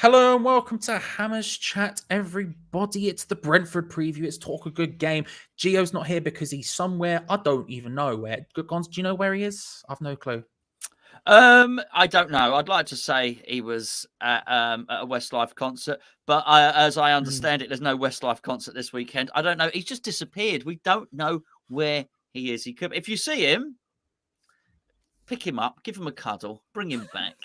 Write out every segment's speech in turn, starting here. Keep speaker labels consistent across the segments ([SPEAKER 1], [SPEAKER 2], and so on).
[SPEAKER 1] Hello and welcome to Hammers Chat, everybody. It's the Brentford preview. It's Talk a Good Game. Gio's not here because he's somewhere. I don't even know where. Good Gons, do you know where he is? I've no clue.
[SPEAKER 2] I don't know. I'd like to say he was at a Westlife concert, but as I understand it, there's no Westlife concert this weekend. I don't know. He's just disappeared. We don't know where he is. He could. If you see him, pick him up, give him a cuddle, bring him back.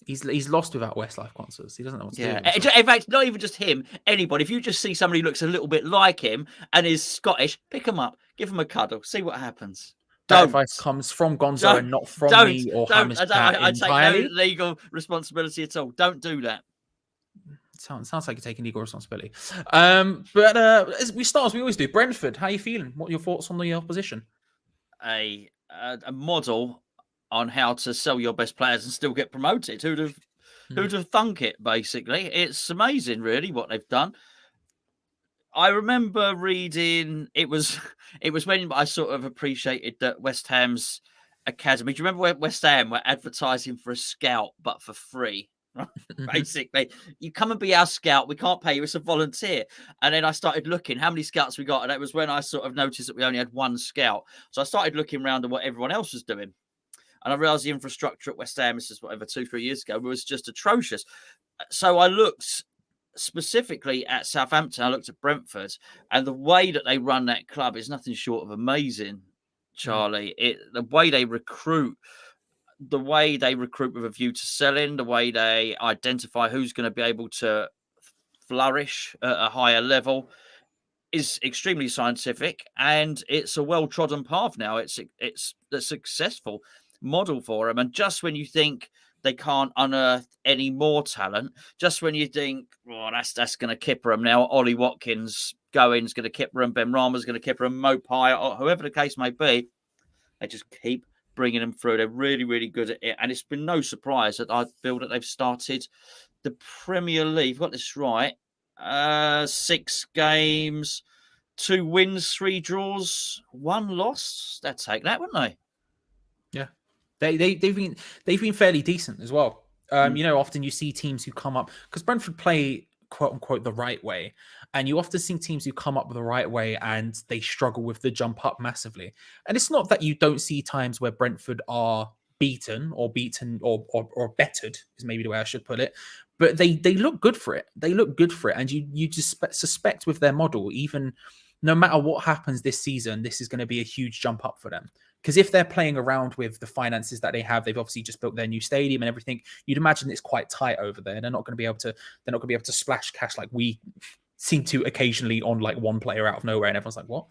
[SPEAKER 1] He's lost without Westlife concerts. He doesn't know what to do.
[SPEAKER 2] In fact, not even just him. Anybody. If you just see somebody who looks a little bit like him and is Scottish, pick him up, give him a cuddle, see what happens.
[SPEAKER 1] That advice comes from Gonzo and not from me or Hammers Chat
[SPEAKER 2] I
[SPEAKER 1] entirely.
[SPEAKER 2] take no legal responsibility at all. Don't do that.
[SPEAKER 1] Sounds like you're taking legal responsibility. But as we start, as we always do, Brentford, how are you feeling? What are your thoughts on the opposition?
[SPEAKER 2] A model on how to sell your best players and still get promoted. Who'd have thunk it, basically? It's amazing, really, what they've done. I remember reading, it was when I sort of appreciated that West Ham's academy. Do you remember when West Ham were advertising for a scout, but for free? Basically, you come and be our scout. We can't pay you. It's a volunteer. And then I started looking how many scouts we got. And that was when I sort of noticed that we only had one scout. So I started looking around at what everyone else was doing. And I realized the infrastructure at West Ham, this is whatever, 2-3 years ago, was just atrocious. So I looked specifically at Southampton. I looked at Brentford, and the way that they run that club is nothing short of amazing, Charlie. The way they recruit with a view to selling, the way they identify who's going to be able to flourish at a higher level is extremely scientific, and it's a well-trodden path now. It's a successful model for them. And just when you think they can't unearth any more talent, just when you think, oh, that's going to kipper them now, Ollie Watkins is going to kipper them, Ben Rama's going to kipper them, Mopai, or whoever the case may be, they just keep bringing them through. They're really, really good at it. And it's been no surprise that I feel that they've started the Premier League. I've got this right. 6 games, 2 wins, 3 draws, 1 loss. They'd take that, wouldn't they?
[SPEAKER 1] Yeah. They've been fairly decent as well. You know, often you see teams who come up because Brentford play quote unquote the right way, and you often see teams who come up the right way and they struggle with the jump up massively. And it's not that you don't see times where Brentford are beaten or bettered is maybe the way I should put it, but they look good for it. They look good for it, and you just suspect with their model, even no matter what happens this season, this is going to be a huge jump up for them. Because if they're playing around with the finances that they have, they've obviously just built their new stadium and everything. You'd imagine it's quite tight over there. They're not going to be able to splash cash like we seem to occasionally on like one player out of nowhere, and everyone's like, what?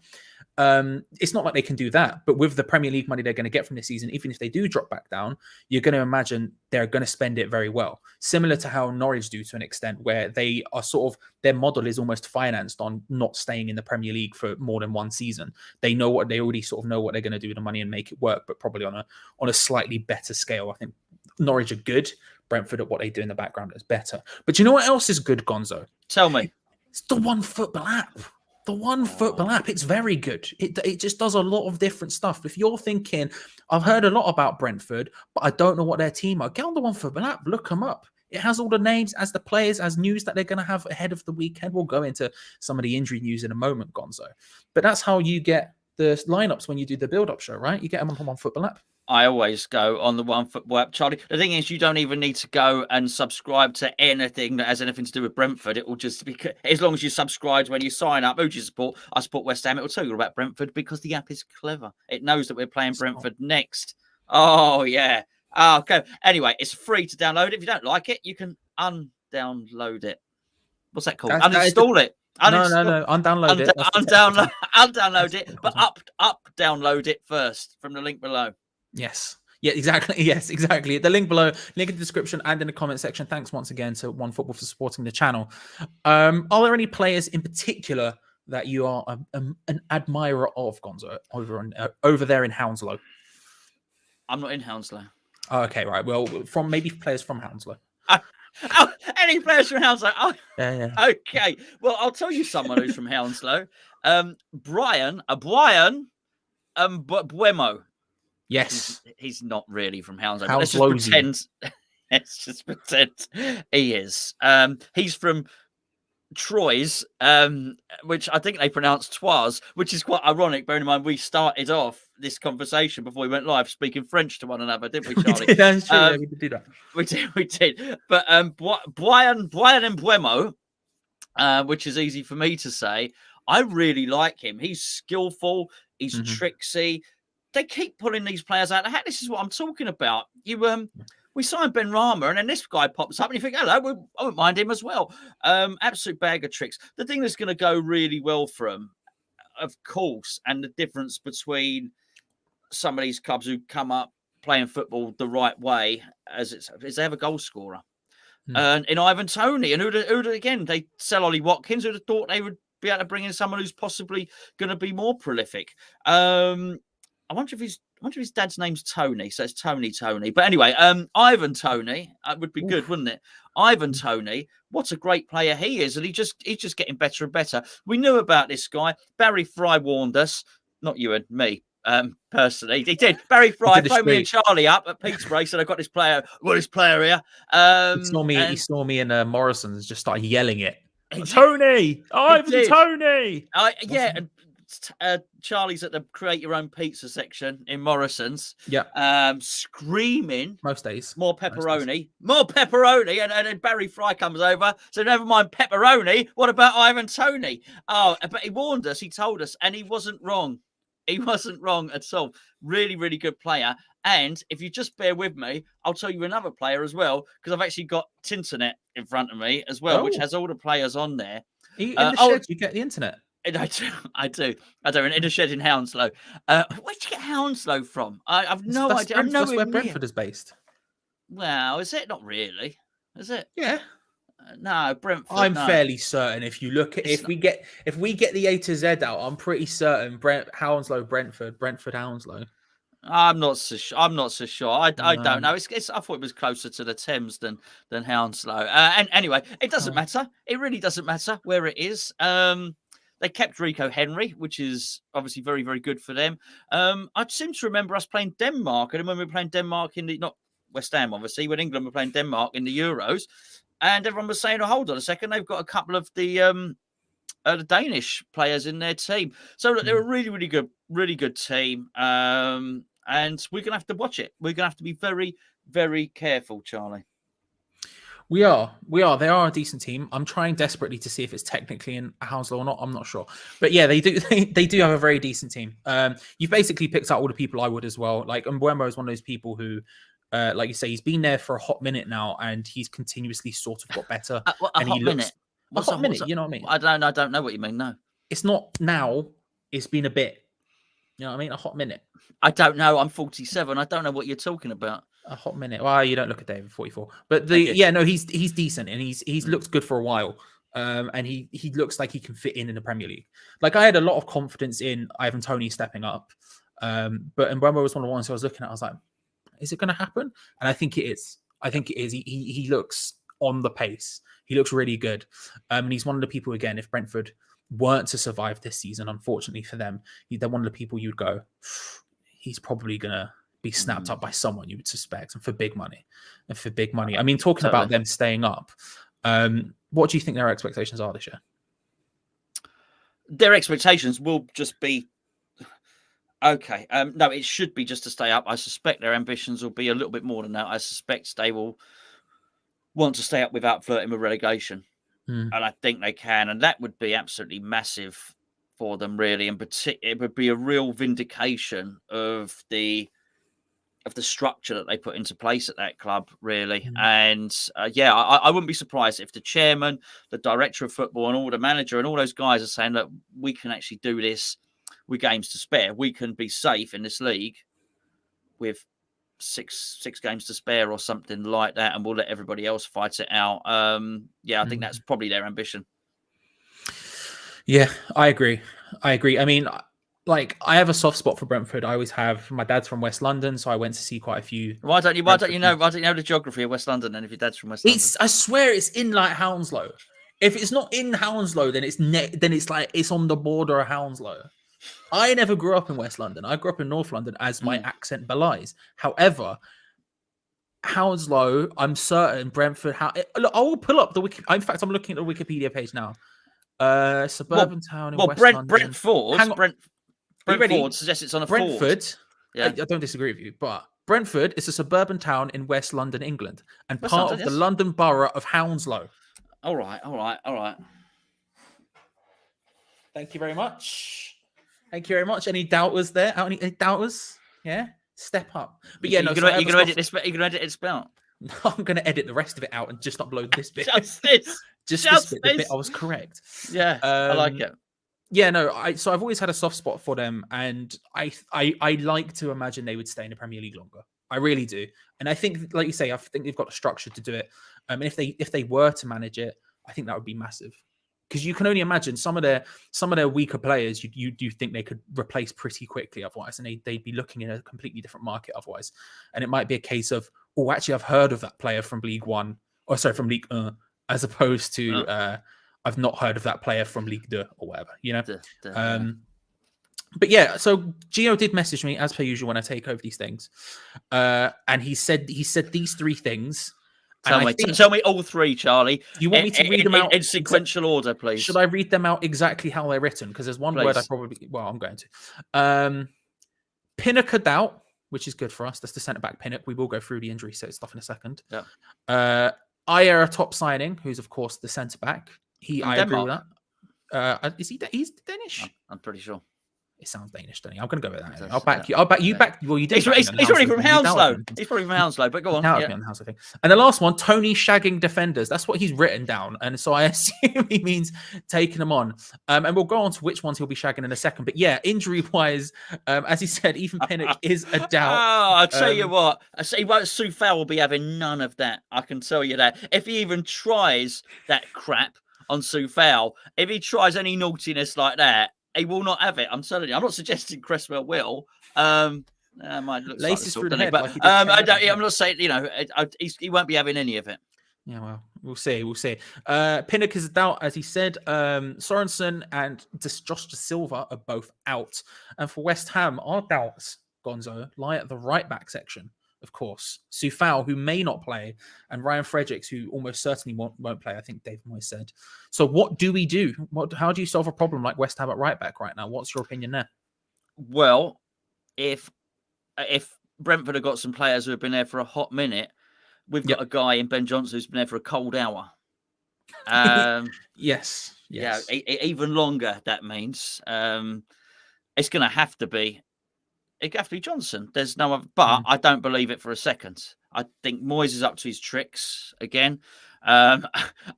[SPEAKER 1] It's not like they can do that. But with the Premier League money they're going to get from this season, even if they do drop back down, you're going to imagine they're going to spend it very well. Similar to how Norwich do to an extent, where they are sort of, their model is almost financed on not staying in the Premier League for more than one season. They already sort of know what they're going to do with the money and make it work, but probably on a slightly better scale. I think Norwich are good. Brentford at what they do in the background is better. But you know what else is good, Gonzo?
[SPEAKER 2] Tell me.
[SPEAKER 1] It's the One Football app. The One Football app, it's very good. It just does a lot of different stuff. If you're thinking, I've heard a lot about Brentford, but I don't know what their team are, get on the One Football app, look them up. It has all the names, as the players, as news that they're going to have ahead of the weekend. We'll go into some of the injury news in a moment, Gonzo. But that's how you get the lineups when you do the build-up show, right? You get them on the One Football app.
[SPEAKER 2] I always go on the One Football app, Charlie. The thing is, you don't even need to go and subscribe to anything that has anything to do with Brentford. It will just be, as long as you subscribe when you sign up. Who do you support? I support West Ham. It will tell you about Brentford because the app is clever. It knows that we're playing Brentford next. Oh, yeah. Oh, okay. Anyway, it's free to download. If you don't like it, you can undownload it. What's that called? Uninstall it.
[SPEAKER 1] No. Undownload it.
[SPEAKER 2] Undownload it, but download it first from the link below.
[SPEAKER 1] Yes. Yeah, exactly. Yes, exactly. The link below, link in the description and in the comment section. Thanks once again to One Football for supporting the channel. Are there any players in particular that you are an admirer of, Gonzo, over there in Hounslow?
[SPEAKER 2] I'm not in Hounslow.
[SPEAKER 1] Oh, okay, right. Well, from maybe players from Hounslow.
[SPEAKER 2] Any players from Hounslow? Oh,
[SPEAKER 1] yeah.
[SPEAKER 2] Okay. Well, I'll tell you someone who's from Hounslow. Brian Buemo.
[SPEAKER 1] Yes.
[SPEAKER 2] He's not really from Hounslow.
[SPEAKER 1] Hounslow.
[SPEAKER 2] Let's just pretend he is. He's from Troyes, which I think they pronounce Troyes, which is quite ironic, bearing in mind we started off this conversation before we went live speaking French to one another, didn't we, Charlie?
[SPEAKER 1] We did, that's true. Yeah, we did do that.
[SPEAKER 2] We did. But Brian Mbuemo, which is easy for me to say, I really like him. He's skillful, he's tricksy. They keep pulling these players out of the hat. This is what I'm talking about. We signed Ben Rama, and then this guy pops up, and you think, hello, I wouldn't mind him as well. Absolute bag of tricks. The thing that's going to go really well for him, of course, and the difference between some of these clubs who come up playing football the right way, is they have a goal scorer. And in Ivan Toney, and who'd again, they sell Ollie Watkins, who'd have thought they would be able to bring in someone who's possibly going to be more prolific. I wonder if his dad's name's Tony, so it's Tony. But anyway, Ivan Toney would be good, wouldn't it? Ivan Toney, what a great player he is, and he's just getting better and better. We knew about this guy. Barry Fry warned us, not you and me. Personally, he did. Barry Fry phoned me and Charlie up at Peterborough. Said, "I got this player. This player here."
[SPEAKER 1] He saw me in Morrison's, just started yelling it. Tony, Ivan Toney.
[SPEAKER 2] And Charlie's at the create your own pizza section in Morrison's.
[SPEAKER 1] Yeah.
[SPEAKER 2] Screaming
[SPEAKER 1] most days.
[SPEAKER 2] More pepperoni. And then Barry Fry comes over. So never mind pepperoni. What about Ivan Toney? Oh, but he warned us. He told us, and he wasn't wrong. He wasn't wrong at all. Really, really good player. And if you just bear with me, I'll tell you another player as well, because I've actually got Tinternet in front of me as well, which has all the players on there.
[SPEAKER 1] In the shed, you get the internet.
[SPEAKER 2] I do. In a shed in Hounslow. Where'd you get Hounslow from? I've no idea.
[SPEAKER 1] That's where Brentford is based.
[SPEAKER 2] Well, is it? Not really. Is it?
[SPEAKER 1] Yeah.
[SPEAKER 2] No, Brentford.
[SPEAKER 1] I'm fairly certain. If you look at if we get the A to Z out, I'm pretty certain Hounslow, Brentford, Hounslow.
[SPEAKER 2] I'm not so sure. I don't know. I thought it was closer to the Thames than Hounslow. And anyway, it doesn't matter. It really doesn't matter where it is. They kept Rico Henry, which is obviously very, very good for them. I seem to remember us playing Denmark, and when we were playing Denmark not West Ham, obviously, when England were playing Denmark in the Euros, and everyone was saying, "Oh, hold on a second, they've got a couple of the Danish players in their team." So look, they're a really, really good team, and we're gonna have to watch it. We're gonna have to be very, very careful, Charlie.
[SPEAKER 1] We are. They are a decent team. I'm trying desperately to see if it's technically in Hounslow or not. I'm not sure. But yeah, they do. They do have a very decent team. You've basically picked out all the people I would as well. Like Mbuemo is one of those people who, like you say, he's been there for a hot minute now, and he's continuously sort of got better.
[SPEAKER 2] A hot minute.
[SPEAKER 1] You know what I mean?
[SPEAKER 2] I don't know what you mean. No,
[SPEAKER 1] it's not now. It's been a bit. You know what I mean? A hot minute.
[SPEAKER 2] I don't know. I'm 47. I don't know what you're talking about.
[SPEAKER 1] A hot minute. Well, you don't look at David 44, but he's decent, and he's looked good for a while. And he looks like he can fit in the Premier League. Like I had a lot of confidence in Ivan Toney stepping up, but Mbuemo was one of the ones who I was looking at. I was like, is it going to happen? And I think it is. He looks on the pace. He looks really good, and he's one of the people again. If Brentford weren't to survive this season, unfortunately for them, they're one of the people you'd go, he's probably gonna be snapped up by someone you would suspect, and for big money. I mean, talking about them staying up, what do you think their expectations are this year?
[SPEAKER 2] Their expectations will just be okay. No, it should be just to stay up. I suspect their ambitions will be a little bit more than that. I suspect they will want to stay up without flirting with relegation, and I think they can, and that would be absolutely massive for them, really. And it would be a real vindication of the structure that they put into place at that club, really. And I wouldn't be surprised if the chairman, the director of football, and all the manager and all those guys are saying, look, we can actually do this with games to spare. We can be safe in this league with six games to spare or something like that, and we'll let everybody else fight it out. I think that's probably their ambition.
[SPEAKER 1] Yeah, I agree. I mean, like, I have a soft spot for Brentford. I always have. My dad's from West London, so I went to see quite a few.
[SPEAKER 2] Why don't you know the geography of West London? And if your dad's from West London,
[SPEAKER 1] I swear it's in like Hounslow. If it's not in Hounslow, then it's like it's on the border of Hounslow. I never grew up in West London. I grew up in North London, as my accent belies. However, Hounslow, I'm certain Brentford. Look, I will pull up the wiki. In fact, I'm looking at the Wikipedia page now. Suburban town in West London.
[SPEAKER 2] Brentford.
[SPEAKER 1] Hang on.
[SPEAKER 2] Brentford suggests it's on a
[SPEAKER 1] Brentford.
[SPEAKER 2] ford. Yeah.
[SPEAKER 1] I don't disagree with you, but Brentford is a suburban town in West London, England, and
[SPEAKER 2] West
[SPEAKER 1] part
[SPEAKER 2] London,
[SPEAKER 1] of the
[SPEAKER 2] yes.
[SPEAKER 1] London borough of Hounslow.
[SPEAKER 2] All right.
[SPEAKER 1] Thank you very much. Any doubters there? Any doubters? Yeah, step up. But yeah,
[SPEAKER 2] you're gonna edit this. You're gonna edit it spell.
[SPEAKER 1] No, I'm going to edit the rest of it out and just upload this bit.
[SPEAKER 2] Just this.
[SPEAKER 1] This bit. The bit I was correct.
[SPEAKER 2] Yeah, I like it.
[SPEAKER 1] Yeah, no. So I've always had a soft spot for them, and I like to imagine they would stay in the Premier League longer. I really do, and I think, like you say, I think they've got the structure to do it. And if they were to manage it, I think that would be massive. Because you can only imagine some of their weaker players you do think they could replace pretty quickly otherwise, and they'd be looking in a completely different market otherwise. And it might be a case of, oh, actually, I've heard of that player from League One, from League 1, as opposed to I've not heard of that player from League 2 or whatever, you know. But yeah, so Gio did message me as per usual when I take over these things, and he said these three things.
[SPEAKER 2] Tell me all three, Charlie.
[SPEAKER 1] You want me to read them out
[SPEAKER 2] in sequential order, please?
[SPEAKER 1] Should I read them out exactly how they're written? Because there's one word I probably... Well, I'm going to. Pinnock a doubt, which is good for us. That's the centre-back Pinnock. We will go through the injury stuff in a second.
[SPEAKER 2] Yeah.
[SPEAKER 1] Ayer a top signing, who's, of course, the centre-back. I agree with that. Is he He's Danish?
[SPEAKER 2] I'm pretty sure.
[SPEAKER 1] It sounds Danish, doesn't he? I'm going to go with that. Anyway. I'll back you. I'll back you back. Well, you did.
[SPEAKER 2] He's probably from Hounslow. He's probably from Hounslow, but go on.
[SPEAKER 1] Yeah. On the Hounslow thing. And the last one, Tony shagging defenders. That's what he's written down. And so I assume he means taking them on. And we'll go on to which ones he'll be shagging in a second. But yeah, injury-wise, as he said, even Pinnock is a doubt.
[SPEAKER 2] Oh, I'll tell you what. Soufal will be having none of that. I can tell you that. If he even tries that crap on Soufal, if he tries any naughtiness like that, he will not have it. I'm telling you. I'm not suggesting Cresswell will. Might look
[SPEAKER 1] laces through the head,
[SPEAKER 2] but I'm not saying, he won't be having any of it.
[SPEAKER 1] Yeah, well, we'll see. Pinnock is a doubt, as he said. Sorensen and Josh De Silva are both out. And for West Ham, our doubts, Gonzo, lie at the right back section. Of course, Soufal, who may not play, and Ryan Fredericks, who almost certainly won't play, I think Dave Moyes said. So what do we do? How do you solve a problem like West Ham at right back right now? What's your opinion there?
[SPEAKER 2] Well, if Brentford have got some players who have been there for a hot minute, we've got a guy in Ben Johnson who's been there for a cold hour.
[SPEAKER 1] Yes.
[SPEAKER 2] Yeah, even longer, that means. It's going to have to be... It have to be Johnson. There's no other, but I don't believe it for a second. I think Moyes is up to his tricks again, and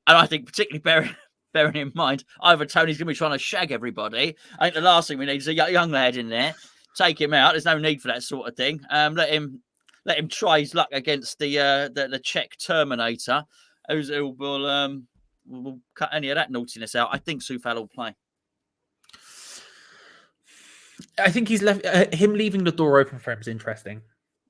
[SPEAKER 2] I think particularly bearing in mind either Tony's going to be trying to shag everybody. I think the last thing we need is a young lad in there. Take him out. There's no need for that sort of thing. Let him try his luck against the Czech Terminator, who will cut any of that naughtiness out. I think Soufal will play.
[SPEAKER 1] I think he's left him leaving the door open for him is interesting.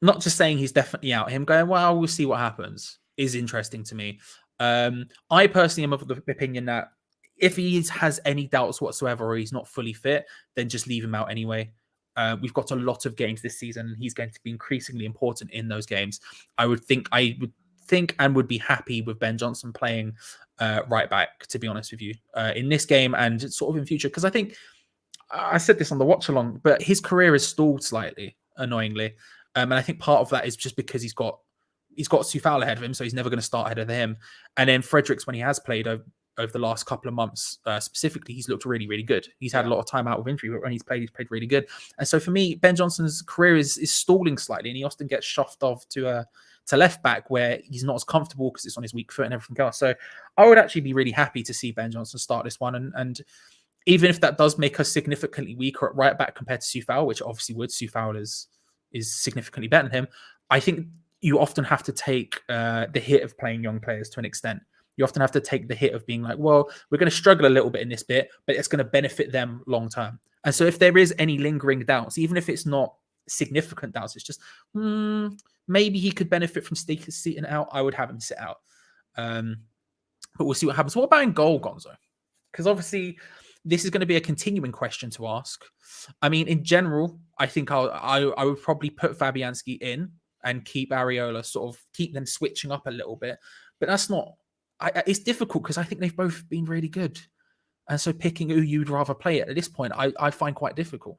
[SPEAKER 1] Not just saying he's definitely out. Him going, well, we'll see what happens is interesting to me. I personally am of the opinion that if he has any doubts whatsoever or he's not fully fit, then just leave him out anyway. We've got a lot of games this season, and he's going to be increasingly important in those games. I would think and would be happy with Ben Johnson playing right back, to be honest with you, in this game and sort of in future. Because I think I said this on the watch along, but his career is stalled slightly, annoyingly. And I think part of that is just because he's got Soufal ahead of him, so he's never going to start ahead of him. And then Fredericks, when he has played over the last couple of months, specifically, he's looked really, really good. He's had a lot of time out with injury, but when he's played really good. And so for me, Ben Johnson's career is stalling slightly, and he often gets shoved off to left back where he's not as comfortable because it's on his weak foot and everything else. So I would actually be really happy to see Ben Johnson start this one. And even if that does make us significantly weaker at right back compared to Soufal, which obviously would, Soufal is significantly better than him. I think you often have to take the hit of playing young players to an extent. You often have to take the hit of being like, well, we're going to struggle a little bit in this bit, but it's going to benefit them long term. And so if there is any lingering doubts, even if it's not significant doubts, it's just maybe he could benefit from sitting out, I would have him sit out. But we'll see what happens. What about in goal, Gonzo? Because obviously this is going to be a continuing question to ask. I mean, in general, I think I would probably put Fabianski in. and keep Areola, sort of keep them switching up a little bit. But that's not. It's difficult because I think they've both been really good, and so picking who you'd rather play at this point, I find quite difficult.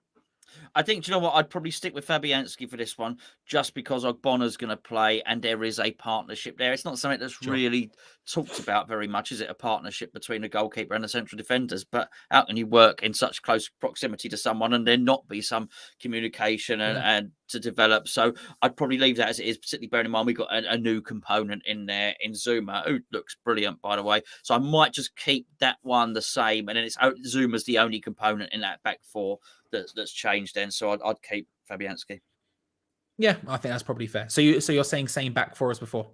[SPEAKER 2] I think, do you know what? I'd probably stick with Fabianski for this one, just because Ogbona's going to play and there is a partnership there. It's not something that's really talked about very much, is it? A partnership between a goalkeeper and the central defenders. But how can you work in such close proximity to someone and there not be some communication and to develop? So I'd probably leave that as it is, particularly bearing in mind we've got a new component in there in Zuma, who looks brilliant, by the way. So I might just keep that one the same. And then Zuma's the only component in that back four that's changed then, so I'd keep Fabianski.
[SPEAKER 1] Yeah, I think that's probably fair. So you're saying same back four as before?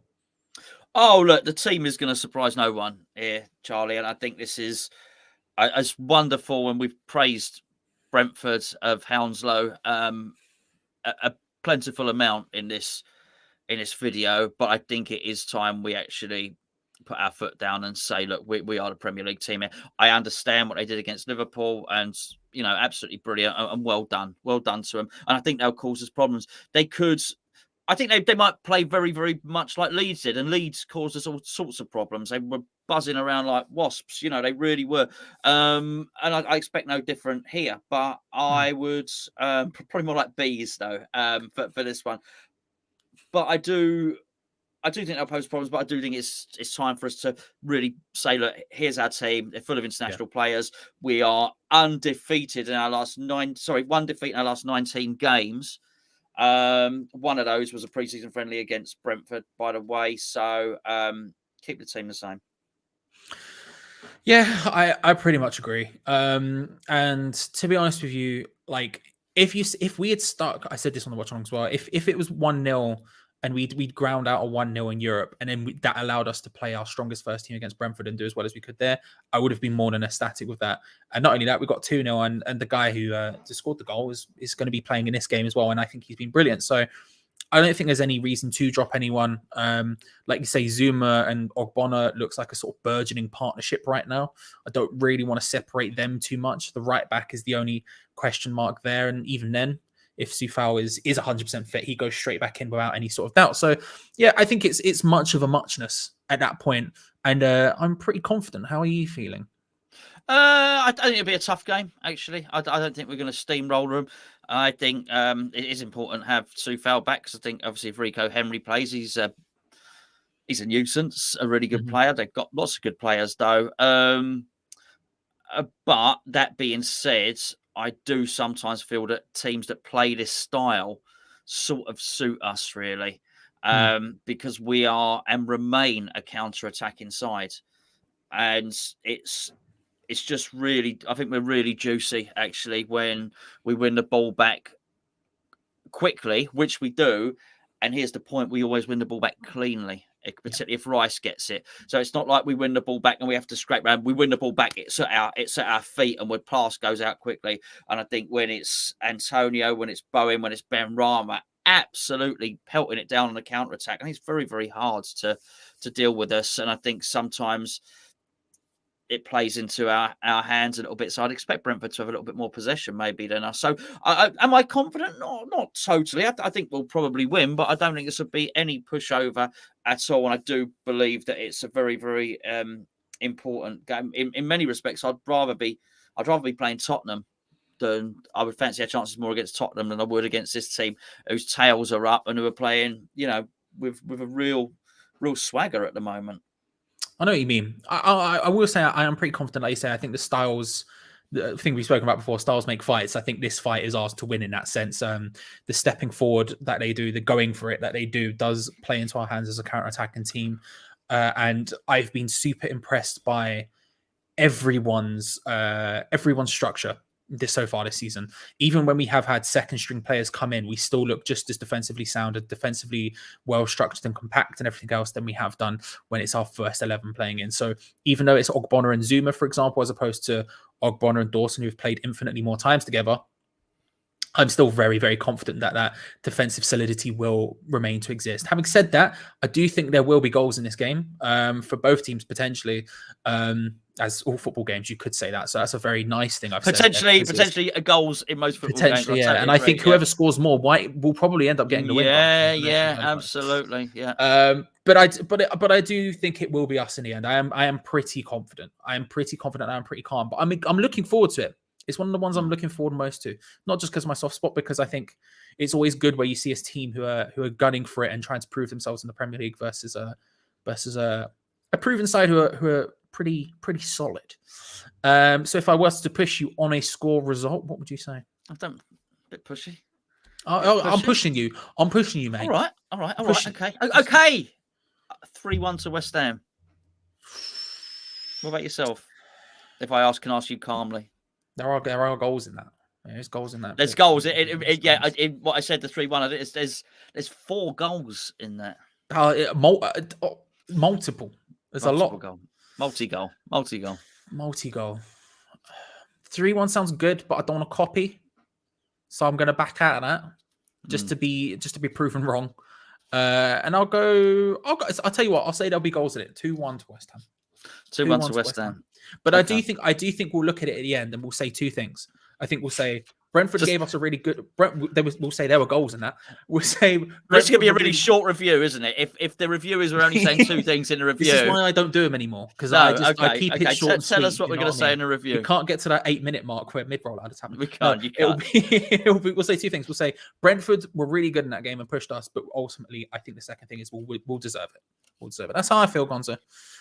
[SPEAKER 2] Oh, look, the team is going to surprise no one here, Charlie, and I think this is as wonderful. And we've praised Brentford of Hounslow a plentiful amount in this video, but I think it is time we actually put our foot down and say, look, we are the Premier League team here. I understand what they did against Liverpool, and absolutely brilliant and well done to them. And I think they'll cause us problems. I think they might play very, very much like Leeds did, and Leeds caused us all sorts of problems. They were buzzing around like wasps, they really were. And I expect no different here, but I would probably more like bees though for this one. But I do think they'll pose problems, but I do think it's time for us to really say, look, here's our team. They're full of international players. We are undefeated in our last one defeat in our last 19 games. One of those was a preseason friendly against Brentford, by the way. So keep the team the same.
[SPEAKER 1] Yeah, I pretty much agree. And to be honest with you, like if we had stuck, I said this on the watch along as well. If it was 1-0 and we'd ground out a 1-0 in Europe, and then that allowed us to play our strongest first team against Brentford and do as well as we could there, I would have been more than ecstatic with that. And not only that, we got 2-0, and the guy who just scored the goal is going to be playing in this game as well, and I think he's been brilliant. So I don't think there's any reason to drop anyone. Like you say, Zuma and Ogbonna looks like a sort of burgeoning partnership right now. I don't really want to separate them too much. The right back is the only question mark there, and even then, if Sufal is 100% fit, he goes straight back in without any sort of doubt. So, yeah, I think it's much of a muchness at that point, and I'm pretty confident. How are you feeling?
[SPEAKER 2] I think it'll be a tough game, actually. I don't think we're going to steamroller them. I think it is important to have Sufal back, because I think, obviously, if Rico Henry plays, he's a nuisance, a really good player. They've got lots of good players, though. But that being said, I do sometimes feel that teams that play this style sort of suit us, really, because we are and remain a counter-attacking side. And it's just really, I think we're really juicy, actually, when we win the ball back quickly, which we do. And here's the point, we always win the ball back cleanly, particularly if Rice gets it. So it's not like we win the ball back and we have to scrape around. We win the ball back, it's at our feet, and the pass goes out quickly. And I think when it's Antonio, when it's Bowen, when it's Ben Rama, absolutely pelting it down on the counter-attack. And it's very, very hard to deal with us. And I think sometimes it plays into our hands a little bit. So I'd expect Brentford to have a little bit more possession maybe than us. So am I confident? No, not totally. I think we'll probably win, but I don't think this would be any pushover at all. And I do believe that it's a very, very important game. In many respects, I'd rather be playing Tottenham than I would fancy our chances more against Tottenham than I would against this team whose tails are up and who are playing, with a real swagger at the moment.
[SPEAKER 1] I know what you mean. I will say I am pretty confident. Like you say, I think the thing we've spoken about before, styles make fights. I think this fight is ours to win in that sense. The stepping forward that they do, the going for it that they do, does play into our hands as a counter-attacking team. And I've been super impressed by everyone's structure so far this season. Even when we have had second string players come in, we still look just as defensively sound and defensively well structured and compact and everything else than we have done when it's our first 11 playing in. So even though it's Ogbonna and Zuma, for example, as opposed to Ogbonna and Dawson, who've played infinitely more times together, I'm still very, very confident that that defensive solidity will remain to exist. Having said that, I do think there will be goals in this game for both teams potentially. As all football games, you could say that. So that's a very nice thing I've said.
[SPEAKER 2] Potentially a goals in most football games.
[SPEAKER 1] Potentially, yeah. And I think whoever scores more, White will probably end up getting the win.
[SPEAKER 2] Yeah, absolutely, yeah.
[SPEAKER 1] But I do think it will be us in the end. I am pretty confident. I am pretty confident. I'm pretty calm. But I'm looking forward to it. It's one of the ones I'm looking forward most to. Not just because of my soft spot, because I think it's always good where you see a team who are gunning for it and trying to prove themselves in the Premier League versus a proven side who are pretty solid. So if I was to push you on a score result, what would you say?
[SPEAKER 2] A bit pushy.
[SPEAKER 1] I'm pushing you. I'm pushing you, mate.
[SPEAKER 2] All right. Okay. 3-1 to West Ham. What about yourself? If I can ask you calmly.
[SPEAKER 1] There are goals in that. There's goals in that.
[SPEAKER 2] There's goals. What I said, the 3-1. There's 4 goals in that.
[SPEAKER 1] Multiple. There's a lot.
[SPEAKER 2] Multi-goal.
[SPEAKER 1] 3-1 sounds good, but I don't want to copy, so I'm going to back out of that just to be proven wrong. And I'll tell you what. I'll say there'll be goals in it. 2-1 to West Ham.
[SPEAKER 2] 2-1 to West Ham.
[SPEAKER 1] But okay. I do think we'll look at it at the end and we'll say 2 things. I think we'll say Brentford gave us a really good. We'll say there were goals in that. We'll say
[SPEAKER 2] it's going to be a really short review, isn't it? If the reviewers were only saying 2 things in a review,
[SPEAKER 1] this is why I don't do them anymore, because I keep it short.
[SPEAKER 2] Tell us what we're going to say in a review.
[SPEAKER 1] We can't get to that 8-minute mark where mid-roll out of time.
[SPEAKER 2] We can't. You can't.
[SPEAKER 1] We'll say 2 things. We'll say Brentford were really good in that game and pushed us, but ultimately, I think the second thing is we'll deserve it. We'll deserve it. That's how I feel, Gonzo.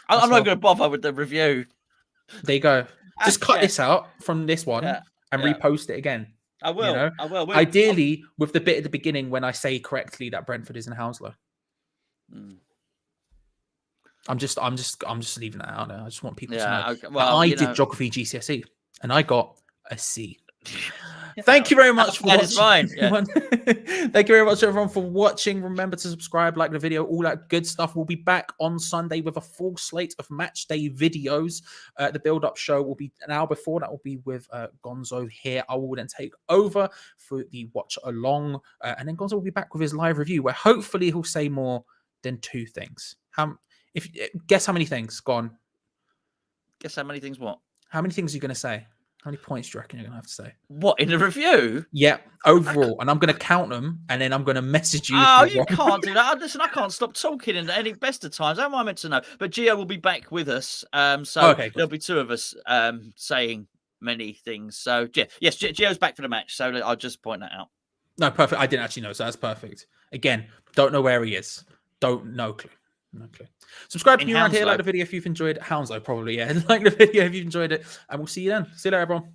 [SPEAKER 2] I'm not going to bother with the review.
[SPEAKER 1] There you go. Just cut this out from this one and repost it again.
[SPEAKER 2] I will.
[SPEAKER 1] You know?
[SPEAKER 2] I will.
[SPEAKER 1] Ideally, with the bit at the beginning when I say correctly that Brentford is in Hounslow. I'm just leaving that out there. I just want people to know. Okay. Well, I did geography GCSE and I got a C. Thank you very much for watching.
[SPEAKER 2] Fine. Yeah.
[SPEAKER 1] Thank you very much, everyone, for watching. Remember to subscribe, like the video, all that good stuff. We'll be back on Sunday with a full slate of match day videos. The build-up show will be an hour before. That will be with Gonzo here. I will then take over for the watch along. And then Gonzo will be back with his live review, where hopefully he'll say more than 2 things. Guess how many things? Go on.
[SPEAKER 2] Guess how many things what?
[SPEAKER 1] How many things are you going to say? How many points do you reckon you're going to have to say?
[SPEAKER 2] What, in a review?
[SPEAKER 1] Yeah, overall. And I'm going to count them, and then I'm going to message you.
[SPEAKER 2] Oh, you can't do that. Listen, I can't stop talking in any best of times. How am I meant to know? But Gio will be back with us. There'll be 2 of us saying many things. So, yes, Gio's back for the match. So I'll just point that out.
[SPEAKER 1] No, perfect. I didn't actually know, so that's perfect. Again, don't know where he is. No clue. No clue. Subscribe if you're around here. Like the video if you've enjoyed it. Hounslow, probably, yeah. Like the video if you've enjoyed it. And we'll see you then. See you later, everyone.